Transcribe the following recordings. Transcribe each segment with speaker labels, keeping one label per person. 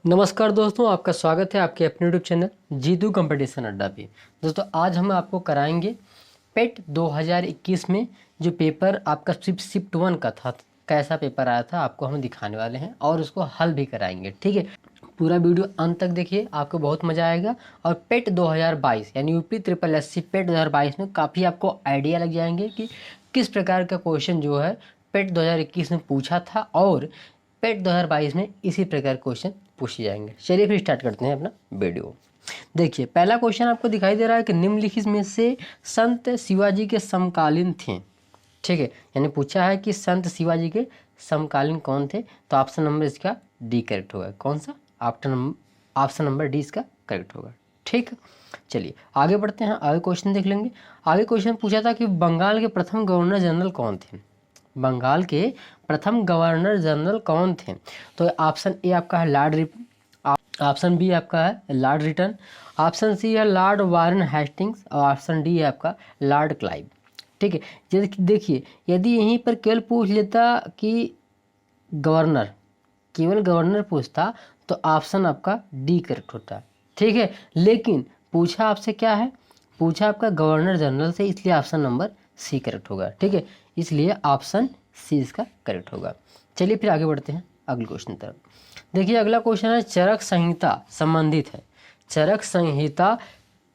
Speaker 1: नमस्कार दोस्तों, आपका स्वागत है आपके अपने यूट्यूब चैनल जीतू कंपटीशन अड्डा पे। दोस्तों आज हम आपको कराएंगे पेट 2021 में जो पेपर आपका शिफ्ट 1 का था, कैसा पेपर आया था आपको हम दिखाने वाले हैं और उसको हल भी कराएंगे। ठीक है, पूरा वीडियो अंत तक देखिए, आपको बहुत मज़ा आएगा। और पेट 2022 यानी यूपी ट्रिपल एससी पेट 2022 में काफ़ी आपको आइडिया लग जाएंगे कि किस प्रकार का क्वेश्चन जो है पेट 2021 में पूछा था और पेट 2022 में इसी प्रकार क्वेश्चन पूछे जाएंगे। चलिए फिर स्टार्ट करते हैं अपना वीडियो। देखिए पहला क्वेश्चन आपको दिखाई दे रहा है कि निम्नलिखित में से संत शिवाजी के समकालीन थे। ठीक है, यानी पूछा है कि संत शिवाजी के समकालीन कौन थे, तो ऑप्शन नंबर इसका डी करेक्ट होगा। कौन सा? ऑप्शन नंबर डी इसका करेक्ट होगा। ठीक है, चलिए आगे बढ़ते हैं, आगे क्वेश्चन देख लेंगे। आगे क्वेश्चन पूछा था कि बंगाल के प्रथम गवर्नर जनरल कौन थे। बंगाल के प्रथम गवर्नर जनरल कौन थे? तो ऑप्शन ए आपका है लॉर्ड रिपन, ऑप्शन बी आपका है लॉर्ड रिटन, ऑप्शन सी है लॉर्ड वारन हेस्टिंग्स और ऑप्शन डी है आपका लॉर्ड क्लाइव। ठीक है, देखिए यदि यहीं पर केवल पूछ लेता कि गवर्नर, केवल गवर्नर पूछता तो ऑप्शन आपका डी करेक्ट होता। ठीक है, लेकिन पूछा आपसे क्या है, पूछा आपका गवर्नर जनरल से, इसलिए ऑप्शन नंबर सी करेक्ट होगा। ठीक है, इसलिए ऑप्शन सी इसका करेक्ट होगा। चलिए फिर आगे बढ़ते हैं अगले क्वेश्चन तरफ। देखिए अगला क्वेश्चन है चरक संहिता संबंधित है। चरक संहिता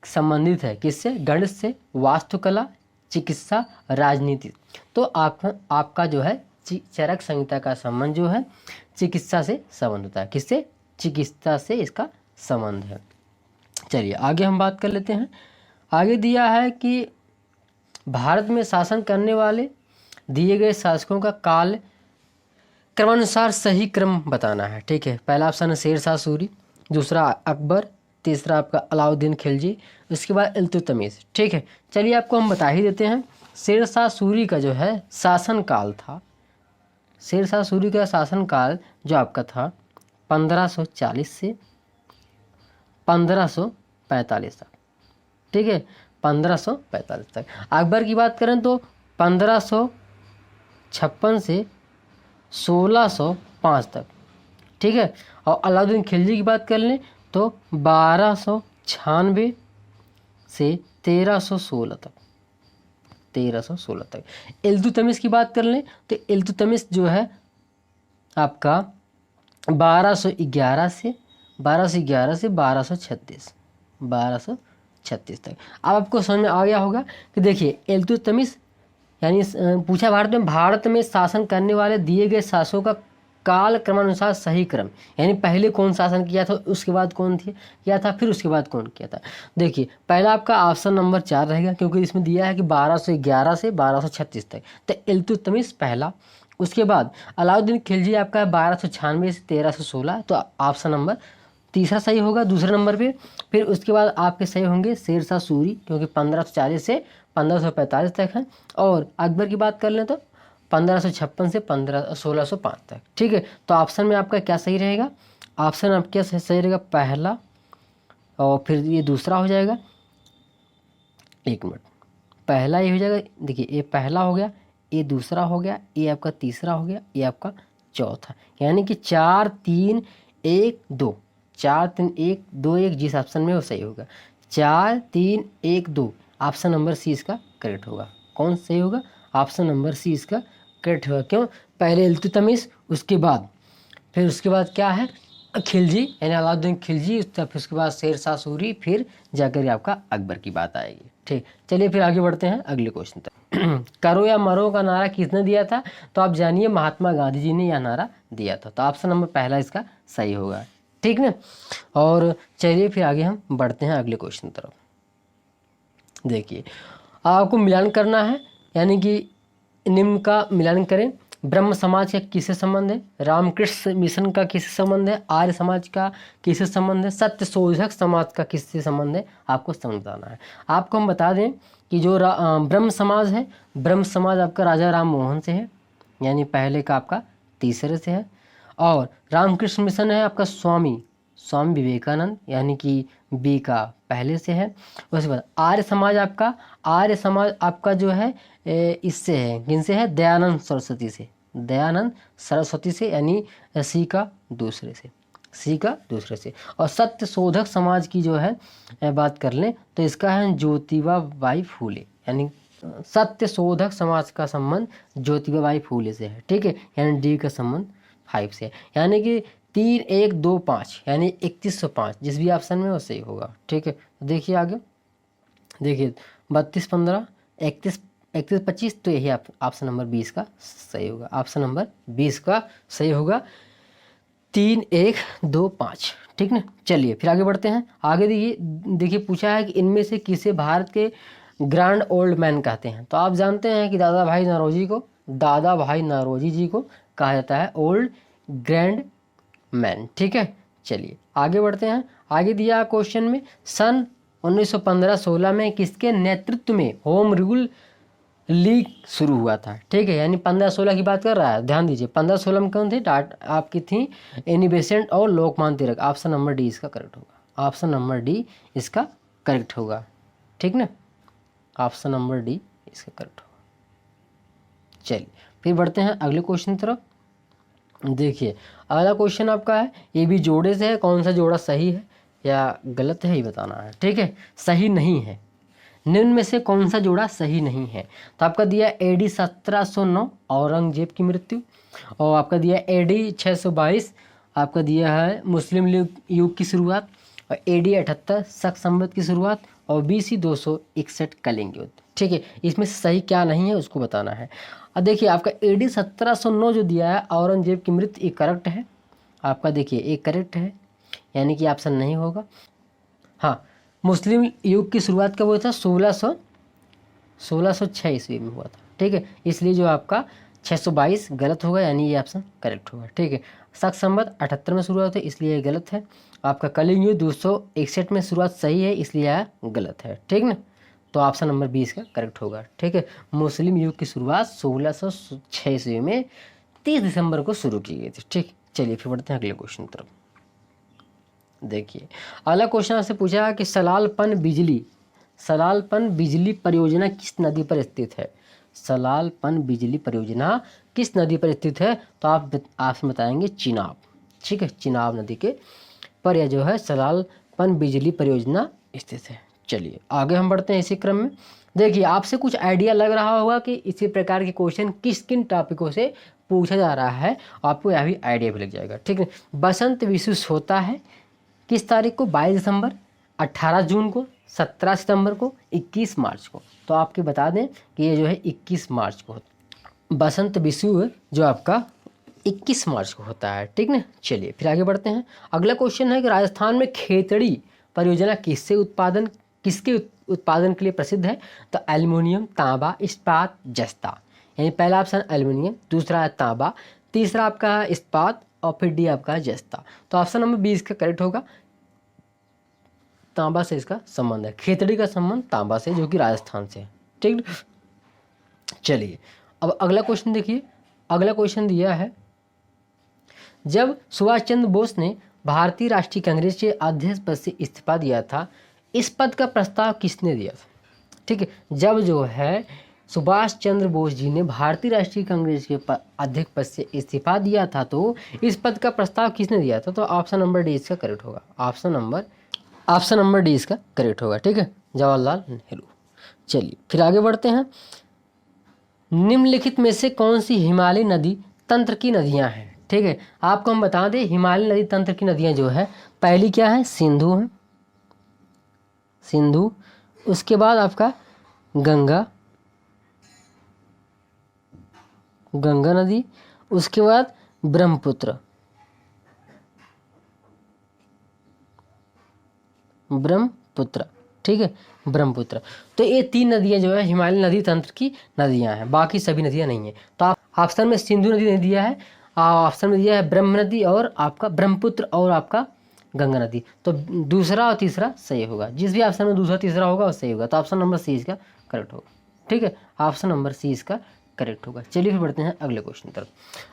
Speaker 1: संबंधित है किससे? गणित से, वास्तुकला, चिकित्सा, राजनीति। तो आपका जो है चरक संहिता का संबंध जो है चिकित्सा से संबंध होता है। किससे? चिकित्सा से इसका संबंध है। चलिए आगे हम बात कर लेते हैं। आगे दिया है कि भारत में शासन करने वाले दिए गए शासकों का काल क्रमानुसार सही क्रम बताना है। ठीक है, पहला ऑप्शन है शेरशाह सूरी, दूसरा अकबर, तीसरा आपका अलाउद्दीन खिलजी, उसके बाद इल्तुतमिश। ठीक है, चलिए आपको हम बता ही देते हैं। शेरशाह सूरी का जो है शासन काल था, शेरशाह सूरी का शासन काल जो आपका था 1540 से 1545 तक। ठीक है, 1545 तक। अकबर की बात करें तो 1556 से 1605 तक। ठीक है, और अलाउद्दीन खिलजी की बात कर लें तो 1296 से 1316 तक, 1316 तक। इल्तुतमिश की बात कर लें तो इल्तुतमिश जो है आपका 1211 से 1236 तक। अब आपको समझ में आ गया होगा कि देखिए इल्तुतमिश यानी पूछा भारत में शासन करने वाले दिए गए शासकों का काल क्रमानुसार सही क्रम, यानी पहले कौन शासन किया था, उसके बाद कौन किया था, फिर उसके बाद कौन किया था। देखिए पहला आपका ऑप्शन नंबर 4 रहेगा, क्योंकि इसमें दिया है कि 1211 से 1236 तक, तो इल्तुतमिश पहला। उसके बाद अलाउद्दीन खिलजी आपका 1296 से 1316, तो ऑप्शन नंबर तीसरा सही होगा दूसरे नंबर पे। फिर उसके बाद आपके सही होंगे शेरशाह सूरी, क्योंकि 1540 से 1545 तक है। और अकबर की बात कर लें तो 1556 से 1605 तक। ठीक है, तो ऑप्शन में आपका क्या सही रहेगा? ऑप्शन आपका सही रहेगा पहला, और फिर ये दूसरा हो जाएगा, एक मिनट, पहला ये हो जाएगा। देखिए ये पहला हो गया, ये दूसरा हो गया, ये आपका तीसरा हो गया, ये आपका चौथा, यानी कि 4 3 1 2, 4 3 1 2 1 जिस ऑप्शन में वो सही होगा। 4 3 1 2, ऑप्शन नंबर सी इसका करेक्ट होगा। कौन सही होगा? ऑप्शन नंबर सी इसका करेक्ट होगा। क्यों? पहले इल्तुतमिश, उसके बाद फिर उसके बाद क्या है, खिलजी यानी अलाउद्दीन खिलजी, फिर उसके बाद शेरशाह सूरी, फिर जाकर आपका अकबर की बात आएगी। ठीक, चलिए फिर आगे बढ़ते हैं अगले क्वेश्चन तक। करो या मरो का नारा किसने दिया था? तो आप जानिए महात्मा गांधी जी ने यह नारा दिया था, तो ऑप्शन नंबर पहला इसका सही होगा। ठीक ना, और चलिए फिर आगे हम बढ़ते हैं अगले क्वेश्चन तरफ। देखिए आपको मिलान करना है, यानी कि निम्न का मिलान करें। ब्रह्म समाज का किससे संबंध है? रामकृष्ण मिशन का किससे संबंध है? आर्य समाज का किससे संबंध है? सत्य शोधक समाज का किससे संबंध है? आपको समझाना है। आपको हम बता दें कि जो ब्रह्म समाज है, ब्रह्म समाज आपका राजा राम मोहन से है, यानी पहले का आपका तीसरे से है। और रामकृष्ण मिशन है आपका स्वामी विवेकानंद, यानी कि बी का पहले से है। उसके बाद आर्य समाज आपका जो है इससे है, किनसे है? दयानंद सरस्वती से, यानी सी का दूसरे से। सी का दूसरे से। और सत्य शोधक समाज की जो है बात कर लें तो इसका है ज्योतिबा बाई फूले, यानी सत्य शोधक समाज का संबंध ज्योतिबा बाई फूले से है, ठीक है, यानी डी का संबंध 5 से है, यानी कि 3 1 2 5 यानी 3105 जिस भी ऑप्शन में वो सही होगा, ठीक है। तो देखिए आगे, देखिए 32 15 31 31 25, तो यही ऑप्शन नंबर 20 का सही होगा, ऑप्शन नंबर 20 का सही होगा, 3 1 2 5, ठीक ना। चलिए फिर आगे बढ़ते हैं। आगे देखिए पूछा है कि इनमें से किसे भारत के ग्रैंड ओल्ड मैन कहते हैं। तो आप जानते हैं कि दादा भाई नौरोजी जी को कहा जाता है ओल्ड ग्रैंड मैन, ठीक है। चलिए आगे बढ़ते हैं। आगे दिया क्वेश्चन में सन 1915-16 में किसके नेतृत्व में होम रूल लीग शुरू हुआ था, ठीक है, यानी 15-16 की बात कर रहा है, ध्यान दीजिए। 15-16 में कौन थे, आपकी थी एनी बेसेंट और Lokmanya Tilak. Option number D इसका करेक्ट होगा, ऑप्शन नंबर डी इसका करेक्ट होगा, ठीक ना, ऑप्शन नंबर डी इसका करेक्ट होगा। चलिए फिर बढ़ते हैं अगले क्वेश्चन की तरफ। देखिए अगला क्वेश्चन आपका है ये भी जोड़े से है, कौन सा जोड़ा सही है या गलत है ये बताना है, ठीक है। सही नहीं है, निम्न में से कौन सा जोड़ा सही नहीं है। तो आपका दिया AD 1709 औरंगजेब की मृत्यु, और आपका दिया AD 622 आपका दिया है मुस्लिम युग की शुरुआत, और AD 78 शक संवत की शुरुआत, और BC 261 कलिंग युद्ध, ठीक है। इसमें सही क्या नहीं है उसको बताना है। अब देखिए आपका AD 1709 जो दिया है औरंगजेब की मृत्यु, ये करेक्ट है आपका, देखिए एक करेक्ट है, यानी कि ऑप्शन नहीं होगा। हाँ, मुस्लिम युग की शुरुआत कब हुआ था, 1606 ईस्वी में हुआ था, ठीक है, इसलिए जो आपका 622 गलत होगा, यानी ये ऑप्शन करेक्ट होगा, ठीक है। शक संवत 78 में शुरुआत है, इसलिए ये गलत है। आपका कलिंग युद्ध 261 में शुरुआत सही है, इसलिए यह गलत है, ठीक ना। तो ऑप्शन नंबर 20 का करेक्ट होगा, ठीक है। मुस्लिम युग की शुरुआत 1606 ईस्वी में 30 दिसंबर को शुरू की गई थी, ठीक। चलिए फिर बढ़ते हैं अगले क्वेश्चन की तरफ। देखिए अगला क्वेश्चन आपसे पूछा है कि सलालपन बिजली परियोजना किस नदी पर स्थित है। सलालपन बिजली परियोजना किस नदी पर स्थित है, तो आप बताएंगे चिनाब, ठीक है, चिनाब नदी के पर यह जो है सलालपन बिजली परियोजना स्थित है। चलिए आगे हम बढ़ते हैं इसी क्रम में। देखिए आपसे कुछ आइडिया लग रहा होगा कि इसी प्रकार के क्वेश्चन किन टॉपिकों से पूछा जा रहा है, आपको यह भी आइडिया भी लग जाएगा, ठीक है। बसंत विश्व होता है किस तारीख को, 22 दिसंबर, 18 जून को, 17 सितंबर को, 21 मार्च को। तो आपके बता दें कि ये जो है 21 मार्च को होता है, बसंत विश्व जो आपका 21 मार्च को होता है, ठीक ना। चलिए फिर आगे बढ़ते हैं। अगला क्वेश्चन है कि राजस्थान में खेतड़ी परियोजना किसके उत्पादन के लिए प्रसिद्ध है। तो एल्युमिनियम, तांबा, इस्पात, जस्ता, यानी पहला ऑप्शन एल्युमिनियम, दूसरा है तांबा, तीसरा आपका है इस्पात, और फिर डी आपका है जस्ता। तो ऑप्शन नंबर 20 का करेक्ट होगा, तांबा से इसका संबंध है, खेतड़ी का संबंध तांबा से जो कि राजस्थान से है, ठीक। चलिए अब अगला क्वेश्चन देखिए। अगला क्वेश्चन दिया है जब सुभाष चंद्र बोस ने भारतीय राष्ट्रीय कांग्रेस के अध्यक्ष पद से इस्तीफा दिया था, इस पद का प्रस्ताव किसने दिया था, ठीक है। जब जो है सुभाष चंद्र बोस जी ने भारतीय राष्ट्रीय कांग्रेस के अध्यक्ष पद से इस्तीफा दिया था, तो इस पद का प्रस्ताव किसने दिया था। तो ऑप्शन नंबर डी इसका करेक्ट होगा, ऑप्शन नंबर डी इसका करेक्ट होगा, ठीक है, जवाहरलाल नेहरू। चलिए फिर आगे बढ़ते हैं। निम्नलिखित में से कौन सी हिमालय नदी तंत्र की नदियां हैं, ठीक है। आपको हम बता दें हिमालय नदी तंत्र की नदियां जो है, पहली क्या है, सिंधु है, सिंधु, उसके बाद आपका गंगा नदी, उसके बाद ब्रह्मपुत्र, ठीक है, ब्रह्मपुत्र। तो ये 3 नदियां जो है हिमालय नदी तंत्र की नदियां हैं, बाकी सभी नदियां नहीं है। तो आप ऑप्शन में सिंधु नदी नहीं दिया है, ऑप्शन में दिया है ब्रह्म नदी और आपका ब्रह्मपुत्र और आपका गंगा नदी। तो दूसरा और तीसरा सही होगा, जिस भी ऑप्शन में दूसरा तीसरा होगा वो सही होगा। तो ऑप्शन नंबर सी इसका करेक्ट होगा, ठीक है, ऑप्शन नंबर सी इसका करेक्ट होगा। चलिए फिर बढ़ते हैं अगले क्वेश्चन की तरफ।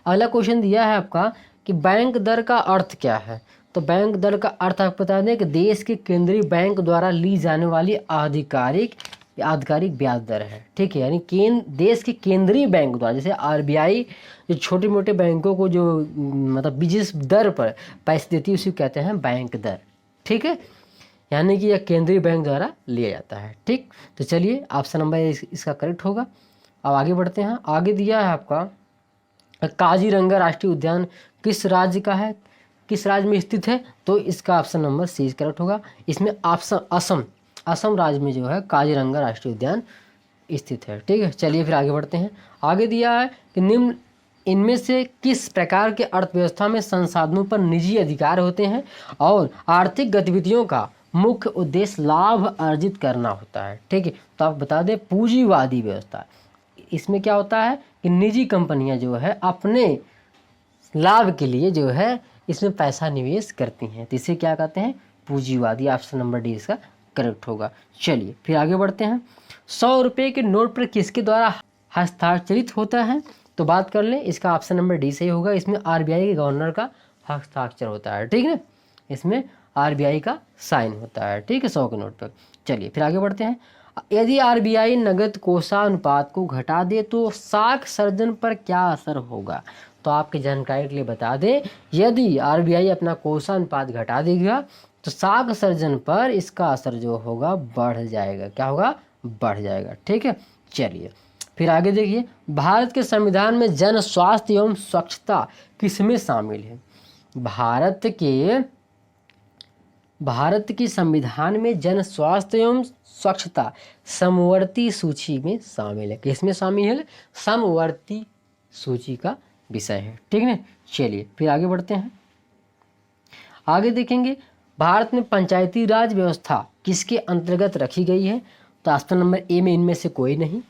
Speaker 1: अगला क्वेश्चन दिया है आपका कि बैंक दर का अर्थ क्या है। तो बैंक दर का अर्थ आपको बता दें कि देश के केंद्रीय बैंक द्वारा ली जाने वाली आधिकारिक आधिकारिक ब्याज दर है। ठीक है, यानी देश के केंद्रीय बैंक द्वारा, जैसे आरबीआई जो छोटे मोटे बैंकों को जो मतलब जिस दर पर पैसे देती है उसी को कहते हैं बैंक दर। ठीक है, यानी कि यह केंद्रीय बैंक द्वारा लिया जाता है। ठीक, तो चलिए ऑप्शन नंबर इसका करेक्ट होगा। अब आगे बढ़ते हैं। आगे दिया है आपका काजीरंगा राष्ट्रीय उद्यान किस राज्य का है, किस राज्य में स्थित है, तो इसका ऑप्शन नंबर सी करेक्ट होगा। इसमें ऑप्शन असम राज्य में जो है काजीरंगा राष्ट्रीय उद्यान स्थित है। ठीक है, चलिए फिर आगे बढ़ते हैं। आगे दिया है कि निम्न इनमें से किस प्रकार के अर्थव्यवस्था में संसाधनों पर निजी अधिकार होते हैं और आर्थिक गतिविधियों का मुख्य उद्देश्य लाभ अर्जित करना होता है। ठीक है, तो आप बता दें पूंजीवादी व्यवस्था, इसमें क्या होता है कि निजी कंपनियां जो है अपने लाभ के लिए जो है इसमें पैसा निवेश करती हैं, तो इसे क्या कहते हैं पूंजीवादी। ऑप्शन नंबर डी इसका करेक्ट होगा। चलिए फिर आगे बढ़ते हैं। 100 रुपये के नोट पर किसके द्वारा हस्ताक्षरित होता है, तो बात कर लें, इसका ऑप्शन नंबर डी सही होगा। इसमें आरबीआई के गवर्नर का हस्ताक्षर होता है। ठीक है, इसमें आरबीआई का साइन होता है। ठीक है, 100 के नोट पर। चलिए फिर आगे बढ़ते हैं। यदि आरबीआई नगद कोषानुपात को घटा दे तो साख सर्जन पर क्या असर होगा, तो आपकी जानकारी के लिए बता दें, यदि आरबीआई अपना कोषानुपात घटा देगा तो साख सर्जन पर इसका असर जो होगा बढ़ जाएगा। क्या होगा, बढ़ जाएगा। ठीक है, चलिए फिर आगे देखिए। भारत के संविधान में जन स्वास्थ्य एवं स्वच्छता किसमें शामिल है, भारत की संविधान में जन स्वास्थ्य एवं स्वच्छता समवर्ती सूची में शामिल है। किसमें शामिल है, समवर्ती सूची का विषय है। ठीक है, चलिए फिर आगे बढ़ते हैं। आगे देखेंगे भारत में पंचायती राज व्यवस्था किसके अंतर्गत रखी गई है, तो ऑप्शन नंबर ए में इनमें से कोई नहीं।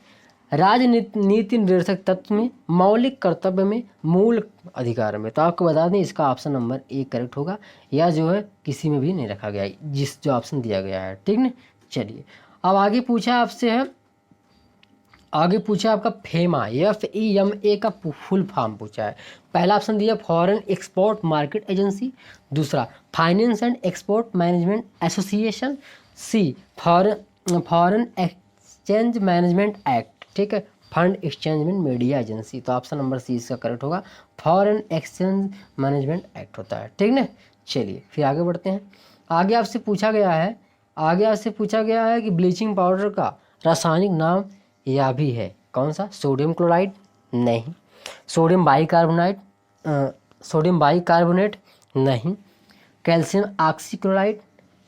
Speaker 1: राजनीति निर्देशक तत्व में, मौलिक कर्तव्य में, मूल अधिकार में, तो आपको बता दें इसका ऑप्शन नंबर ए करेक्ट होगा, या जो है किसी में भी नहीं रखा गया है जिस जो ऑप्शन दिया गया है। ठीक है, चलिए अब आगे पूछा आपसे है, आगे पूछा आपका फेमा FEMA का फुल फॉर्म पूछा है। पहला ऑप्शन दिया फॉरेन एक्सपोर्ट मार्केट एजेंसी, दूसरा finance and export management association, C foreign exchange management act. ठीक है, फंड एक्सचेंजमेंट मीडिया एजेंसी, तो ऑप्शन नंबर सी इसका करेक्ट होगा, फॉरेन एक्सचेंज मैनेजमेंट एक्ट होता है। ठीक है, चलिए फिर आगे बढ़ते हैं। आगे आपसे पूछा गया है कि ब्लीचिंग पाउडर का रासायनिक नाम यह भी है, कौन सा, सोडियम क्लोराइड नहीं, सोडियम बाइकार्बोनेट नहीं, calcium oxychloride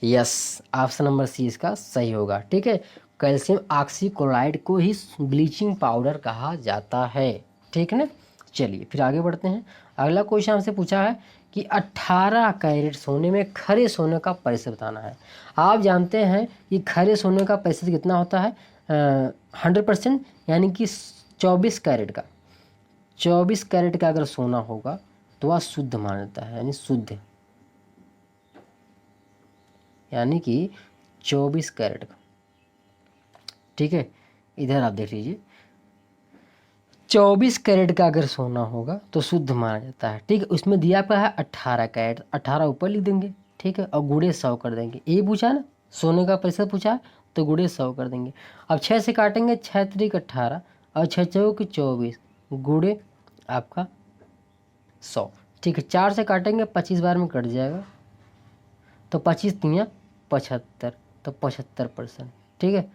Speaker 1: yes, option number C इसका सही होगा। ठीक है, कैल्शियम ऑक्सीक्लोराइड को ही ब्लीचिंग पाउडर कहा जाता है। ठीक है ना, चलिए फिर आगे बढ़ते हैं। अगला क्वेश्चन हमसे पूछा है कि 18 कैरेट सोने में खरे सोने का प्रतिशत बताना है। आप जानते हैं कि खरे सोने का प्रतिशत कितना होता है, 100%, यानी कि 24 कैरेट का अगर सोना होगा तो वह शुद्ध माना जाता है, यानी शुद्ध, यानी कि 24 कैरेट का। ठीक है, इधर आप देख लीजिए, 24 कैरेट का अगर सोना होगा तो शुद्ध माना जाता है। ठीक है, उसमें दिया हुआ है 18 कैरेट, 18 ऊपर लिख देंगे। ठीक है, और गुणे 100 कर देंगे। ये पूछा ना, सोने का प्रतिशत पूछा है तो गुणे 100 कर देंगे। अब 6 से काटेंगे, 6 त्रिक 18 और 6 चौक 24 गुणे आपका 100। ठीक है, 4 से काटेंगे, 25 बार में कट जाएगा, तो 25 तियाँ 75, तो 75%। ठीक है,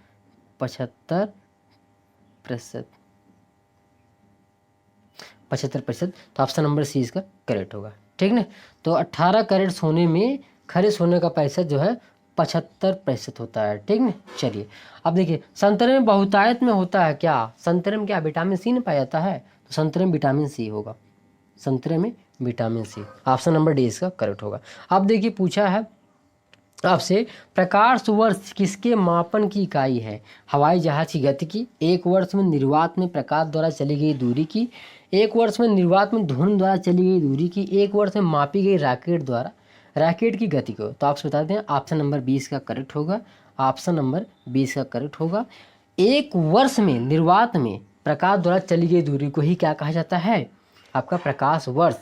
Speaker 1: 75%, तो ऑप्शन नंबर सी इसका करेक्ट होगा। ठीक है, तो 18 कैरेट सोने में खरे सोने का प्रतिशत जो है 75% होता है। ठीक है, चलिए अब देखिए, संतरे में बहुतायत में होता है क्या, संतरे में क्या विटामिन सी नहीं पाया जाता है, तो संतरे में विटामिन सी होगा, संतरे में vitamin C, option number D इसका करेक्ट होगा। अब देखिए पूछा है आपसे, प्रकाश वर्ष किसके मापन की इकाई है, हवाई जहाज की गति की, एक वर्ष में निर्वात में प्रकाश द्वारा चली गई दूरी की, एक वर्ष में निर्वात में ध्वनि द्वारा चली गई दूरी की, एक वर्ष में मापी गई रॉकेट की गति को, तो आपसे बता दें ऑप्शन नंबर 20 का करेक्ट होगा, ऑप्शन नंबर 20 का करेक्ट होगा। एक वर्ष में निर्वात में प्रकाश द्वारा चली गई दूरी को ही क्या कहा जाता है, आपका प्रकाश वर्ष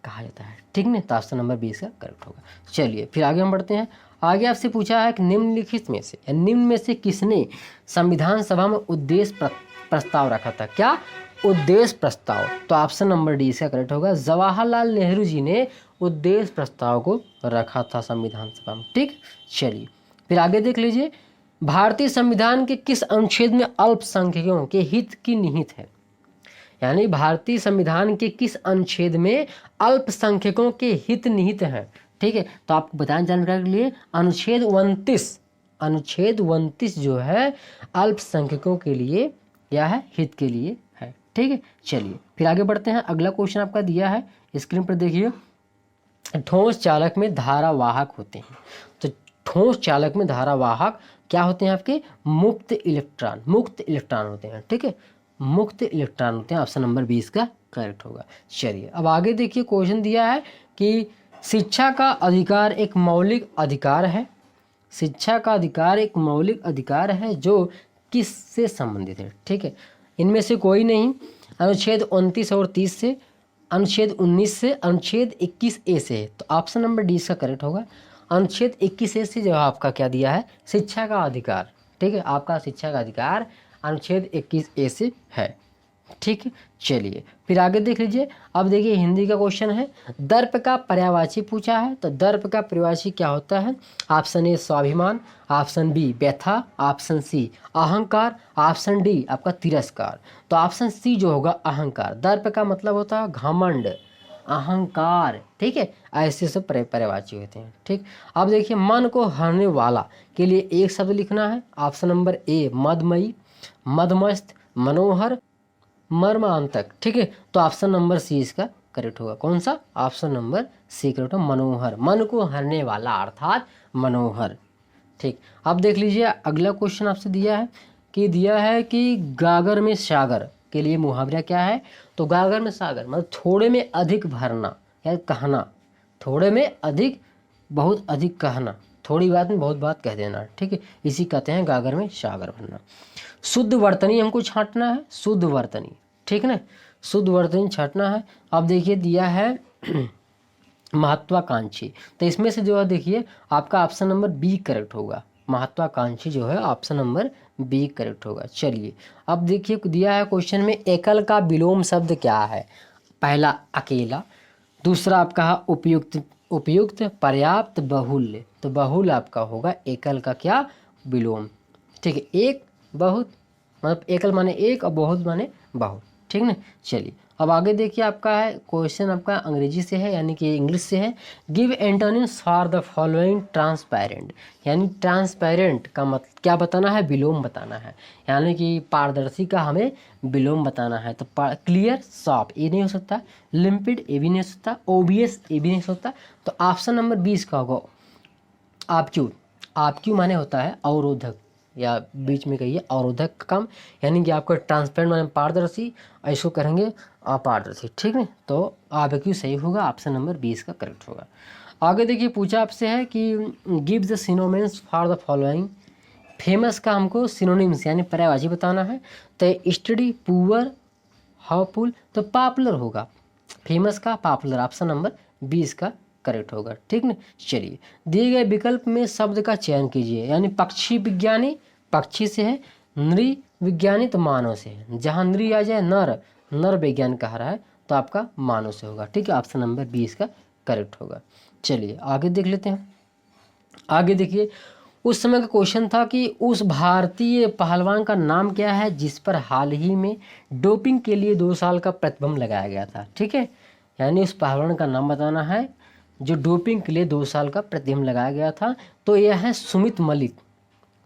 Speaker 1: कहा जाता है। ठीक है, तो ऑप्शन नंबर 20 का करेक्ट होगा। चलिए फिर आगे हम बढ़ते हैं। आगे आपसे पूछा है कि निम्नलिखित में से या निम्न में से किसने संविधान सभा में उद्देश्य प्रस्ताव रखा था। क्या उद्देश्य प्रस्ताव, तो ऑप्शन नंबर डी इसका करेक्ट होगा। जवाहरलाल नेहरू जी ने उद्देश्य प्रस्ताव को रखा था संविधान सभा में। ठीक, चलिए फिर आगे देख लीजिए, भारतीय संविधान के किस अनुच्छेद में अल्पसंख्यकों के हित की निहित है। यानी भारतीय संविधान के किस अनुच्छेद में अल्पसंख्यकों के हित निहित हैं। ठीक है, तो आपको बताएं जानकारी के लिए, अनुच्छेद 29 जो है अल्पसंख्यकों के लिए क्या है, हित के लिए है। ठीक है, चलिए फिर आगे बढ़ते हैं। अगला क्वेश्चन आपका दिया है स्क्रीन पर देखिए, ठोस चालक में धारावाहक होते हैं। तो ठोस चालक में धारावाहक क्या होते हैं आपके, मुक्त इलेक्ट्रॉन होते हैं। ठीक है, मुक्त इलेक्ट्रॉन होते हैं। ऑप्शन नंबर 20 का करेक्ट होगा। चलिए अब आगे देखिए, क्वेश्चन दिया है कि शिक्षा का अधिकार एक मौलिक अधिकार है। शिक्षा का अधिकार एक मौलिक अधिकार है जो किससे संबंधित है। ठीक है, इनमें से कोई नहीं, अनुच्छेद 29 और 30 से, अनुच्छेद 19 से, अनुच्छेद 21A से है। तो ऑप्शन नंबर डी इसका करेक्ट होगा। अनुच्छेद 21A से जो आपका क्या दिया है, शिक्षा का अधिकार। ठीक है, आपका शिक्षा का अधिकार अनुच्छेद 21A से है। ठीक है, चलिए फिर आगे देख लीजिए। अब देखिए हिंदी का क्वेश्चन है, दर्प का पर्यायवाची पूछा है। तो दर्प का पर्यायवाची क्या होता है। ऑप्शन ए स्वाभिमान, ऑप्शन बी व्यथा, ऑप्शन सी अहंकार, ऑप्शन डी आपका तिरस्कार। तो ऑप्शन सी जो होगा अहंकार। दर्प का मतलब होता है घमंड, अहंकार। ठीक है, ऐसे सब पर्यायवाची होते हैं। ठीक, अब देखिए मन को हरने वाला के लिए एक शब्द लिखना है। ऑप्शन नंबर ए मदमयी, मदमस्त, मनोहर, मर्मांतक। ठीक है, तो ऑप्शन नंबर सी इसका करेक्ट होगा। कौन सा, ऑप्शन नंबर सी करेक्ट होगा, मनोहर, मन को हरने वाला अर्थात मनोहर। ठीक, अब देख लीजिए अगला क्वेश्चन आपसे दिया है कि गागर में सागर के लिए मुहावरा क्या है। तो गागर में सागर मतलब थोड़े में अधिक भरना या कहना, थोड़े में अधिक, बहुत अधिक कहना, थोड़ी बात में बहुत बात कह देना। ठीक है, इसी कहते हैं गागर में सागर भरना। शुद्ध वर्तनी हमको छांटना है, शुद्ध वर्तनी। ठीक ना, शुद्ध वर्तनी छांटना है। अब देखिए दिया है महत्वाकांक्षी, तो इसमें से जो है देखिए आपका ऑप्शन नंबर बी करेक्ट होगा। महत्वाकांक्षी जो है ऑप्शन नंबर बी करेक्ट होगा। चलिए अब देखिए दिया है क्वेश्चन में, एकल का विलोम शब्द क्या है। पहला अकेला, दूसरा आपका उपयुक्त, पर्याप्त, बहुल्य। तो बहुल आपका होगा एकल का क्या, विलोम। ठीक है, एक, बहुत, मतलब एकल माने एक और बहुत माने बहुत। ठीक ना, चलिए अब आगे देखिए आपका है क्वेश्चन, आपका अंग्रेजी से है यानी कि इंग्लिश से है। Give antonyms for the following transparent. यानी ट्रांसपेरेंट का मतलब क्या बताना है, विलोम बताना है। यानी कि पारदर्शी का हमें विलोम बताना है। तो क्लियर, साफ ये नहीं हो सकता, लिम्पिड ये भी नहीं हो सकता, ओबियस ये भी नहीं हो सकता। तो ऑप्शन नंबर 20 का होगा ऑब्क्यू। ऑब्क्यू माने होता है अवरोधक, या बीच में कहिए अवरोधक का काम। यानी कि आपका ट्रांसपेरेंट माने पारदर्शी, ऐसो करेंगे अपारदर्शी। ठीक है, तो ऑब्क्यू सही होगा, ऑप्शन नंबर 20 का करेक्ट होगा। आगे देखिए पूछा आपसे है कि give the synonyms for the following. Famous का हमको सिनोनिम्स यानी पर्यायवाची बताना है। तो स्टडी, पुअर, हाउफुल, तो पॉपुलर होगा। फेमस का पॉपुलर, ऑप्शन नंबर 20 का करेक्ट होगा। ठीक ना, चलिए दिए गए विकल्प में शब्द का चयन कीजिए। यानी पक्षी विज्ञानी, पक्षी से है, नृ विज्ञानी तो मानव से है। जहाँ नृ आ जाए, नर विज्ञान कह रहा है, तो आपका मानव से होगा। ठीक है, ऑप्शन नंबर 20 का करेक्ट होगा। चलिए आगे देख लेते हैं। आगे देखिए, उस समय का क्वेश्चन था कि उस भारतीय पहलवान का नाम क्या है जिस पर हाल ही में डोपिंग के लिए 2 साल का प्रतिबंध लगाया गया था। ठीक है, यानी उस पहलवान का नाम बताना है जो डोपिंग के लिए 2 साल का प्रतिबंध लगाया गया था। तो यह है सुमित मलिक।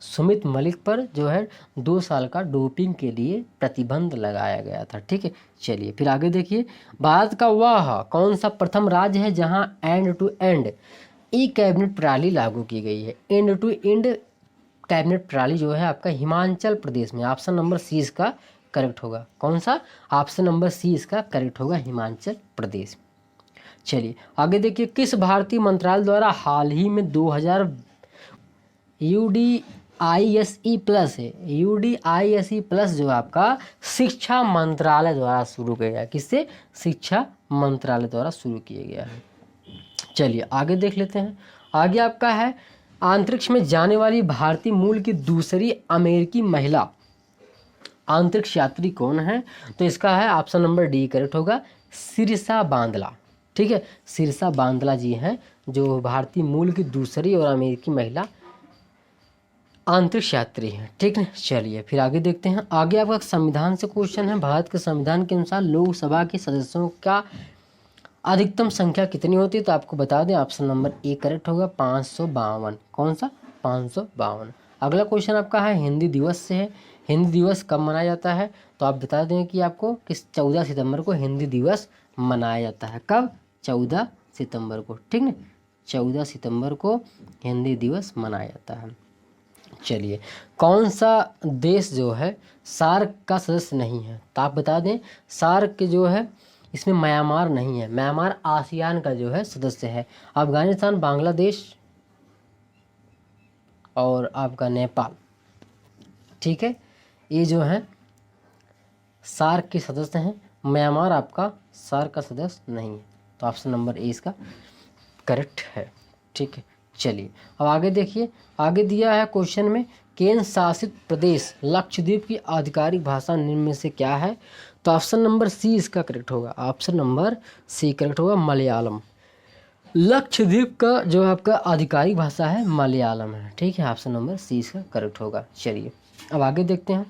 Speaker 1: सुमित मलिक पर जो है 2 साल का डोपिंग के लिए प्रतिबंध लगाया गया था। ठीक है, चलिए फिर आगे देखिए, भारत का वह कौन सा प्रथम राज्य है जहां end to end e cabinet प्रणाली लागू की गई है। एंड टू एंड कैबिनेट प्रणाली जो है आपका हिमाचल प्रदेश में। ऑप्शन नंबर सी इसका करेक्ट होगा। कौन सा, ऑप्शन नंबर सी इसका करेक्ट होगा, हिमाचल प्रदेश। चलिए आगे देखिए, किस भारतीय मंत्रालय द्वारा हाल ही में 2000 UDISE प्लस है। UDISE प्लस जो आपका शिक्षा मंत्रालय द्वारा शुरू किया गया। किससे, शिक्षा मंत्रालय द्वारा शुरू किया गया है। चलिए आगे देख लेते हैं। आगे आपका है अंतरिक्ष में जाने वाली भारतीय मूल की दूसरी अमेरिकी महिला अंतरिक्ष यात्री कौन है? तो इसका है ऑप्शन नंबर डी करेक्ट होगा, सिरसा बांदला। ठीक है, सिरसा बांदला जी हैं जो भारतीय मूल की दूसरी और अमेरिकी महिला अंतरिक्ष यात्री हैं। ठीक है, चलिए फिर आगे देखते हैं। आगे आपका संविधान से क्वेश्चन है। भारत के संविधान के अनुसार लोकसभा के सदस्यों का अधिकतम संख्या कितनी होती है? तो आपको बता दें ऑप्शन नंबर ए करेक्ट होगा, 552। कौन सा? 552। अगला क्वेश्चन आपका है हिंदी दिवस से है। हिंदी दिवस कब मनाया जाता है? तो आप बता दें कि आपको किस 14 सितंबर को हिंदी दिवस मनाया जाता है। कब? 14 सितंबर को। ठीक है, 14 सितंबर को हिंदी दिवस मनाया जाता है। चलिए, कौन सा देश जो है सार्क का सदस्य नहीं है? तो आप बता दें सार्क के जो है इसमें म्यांमार नहीं है। म्यांमार आसियान का जो है सदस्य है। अफगानिस्तान, बांग्लादेश और आपका नेपाल, ठीक है, ये जो है सार्क के सदस्य हैं। म्यांमार आपका सार्क का सदस्य नहीं है। तो ऑप्शन नंबर ए इसका करेक्ट है। ठीक है, चलिए अब आगे देखिए। आगे दिया है क्वेश्चन में केंद्र शासित प्रदेश लक्षद्वीप की आधिकारिक भाषा निम्न में से क्या है? तो ऑप्शन नंबर सी इसका करेक्ट होगा। ऑप्शन नंबर सी करेक्ट होगा, मलयालम। लक्षद्वीप का जो आपका आधिकारिक भाषा है मलयालम है। ठीक है, ऑप्शन नंबर सी इसका करेक्ट होगा। चलिए अब आगे देखते हैं।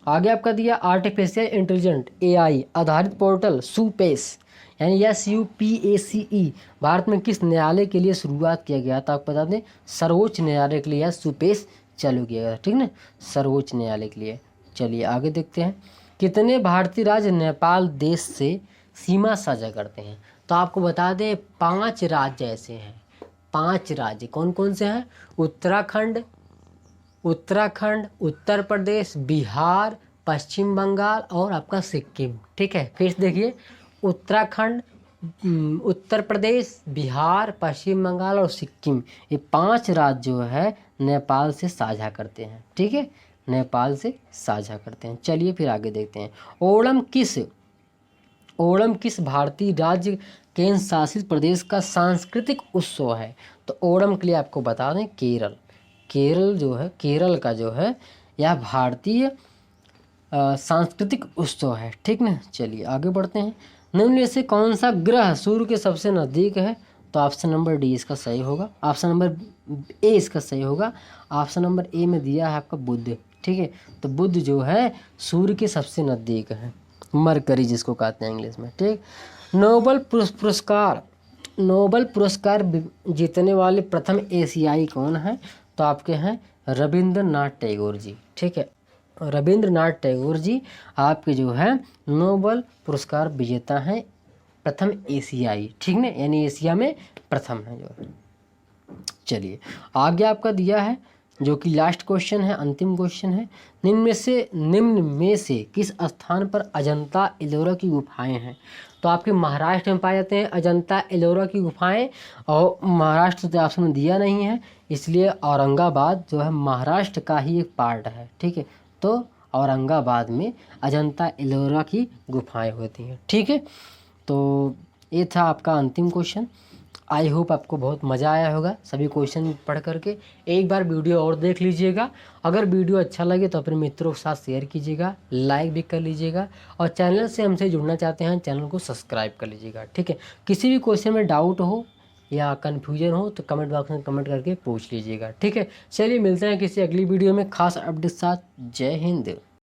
Speaker 1: आगे आपका दिया आर्टिफिशियल इंटेलिजेंट AI आधारित पोर्टल सुपेस यानी SUPACE भारत में किस न्यायालय के लिए शुरुआत किया गया? तो आप बता दें सर्वोच्च न्यायालय के लिए सुपेस चालू किया गया। ठीक है, सर्वोच्च न्यायालय के लिए। चलिए आगे देखते हैं। कितने भारतीय राज्य नेपाल देश से सीमा साझा करते हैं? तो आपको बता दें 5 राज्य ऐसे हैं। 5 राज्य कौन कौन से हैं? उत्तराखंड, उत्तर प्रदेश, बिहार, पश्चिम बंगाल और आपका सिक्किम। ठीक है, फिर देखिए उत्तराखंड, उत्तर प्रदेश, बिहार, पश्चिम बंगाल और सिक्किम, ये 5 राज्य जो है नेपाल से साझा करते हैं। ठीक है, नेपाल से साझा करते हैं। चलिए फिर आगे देखते हैं। ओणम किस भारतीय राज्य केंद्र शासित प्रदेश का सांस्कृतिक उत्सव है? तो ओणम के लिए आपको बता दें केरल जो है, केरल का जो है यह भारतीय सांस्कृतिक उत्सव है। ठीक ना, चलिए आगे बढ़ते हैं। निम्न में से कौन सा ग्रह सूर्य के सबसे नज़दीक है? तो ऑप्शन नंबर डी इसका सही होगा। ऑप्शन नंबर ए इसका सही होगा। ऑप्शन नंबर ए में दिया है आपका बुध। ठीक है, तो बुध जो है सूर्य के सबसे नज़दीक है, मरकरी जिसको कहते हैं इंग्लिश में। ठीक, नोबल पुरस्कार जीतने वाले प्रथम एशियाई कौन है? तो आपके हैं रविंद्रनाथ टैगोर जी। ठीक है, रविंद्रनाथ टैगोर जी आपके जो है नोबल पुरस्कार विजेता हैं, प्रथम एशियाई। ठीक ना, यानी एशिया में प्रथम है जो है। चलिए आगे आपका दिया है जो कि लास्ट क्वेश्चन है, अंतिम क्वेश्चन है। निम्न में से किस स्थान पर अजंता एलोरा की गुफाएं हैं? तो आपके महाराष्ट्र में पाए जाते हैं अजंता एलोरा की गुफाएं, और महाराष्ट्र तो ऑप्शन में दिया नहीं है, इसलिए औरंगाबाद जो है महाराष्ट्र का ही एक पार्ट है। ठीक है, तो औरंगाबाद में अजंता एलोरा की गुफाएं होती हैं। ठीक है, तो ये था आपका अंतिम क्वेश्चन। आई होप आपको बहुत मज़ा आया होगा सभी क्वेश्चन पढ़ करके। एक बार वीडियो और देख लीजिएगा। अगर वीडियो अच्छा लगे तो अपने मित्रों के साथ शेयर कीजिएगा, लाइक भी कर लीजिएगा, और चैनल से हमसे जुड़ना चाहते हैं चैनल को सब्सक्राइब कर लीजिएगा। ठीक है, किसी भी क्वेश्चन में डाउट हो या कन्फ्यूजन हो तो कमेंट बॉक्स में कमेंट करके पूछ लीजिएगा। ठीक है, चलिए मिलते हैं किसी अगली वीडियो में खास अपडेट साथ। जय हिंद।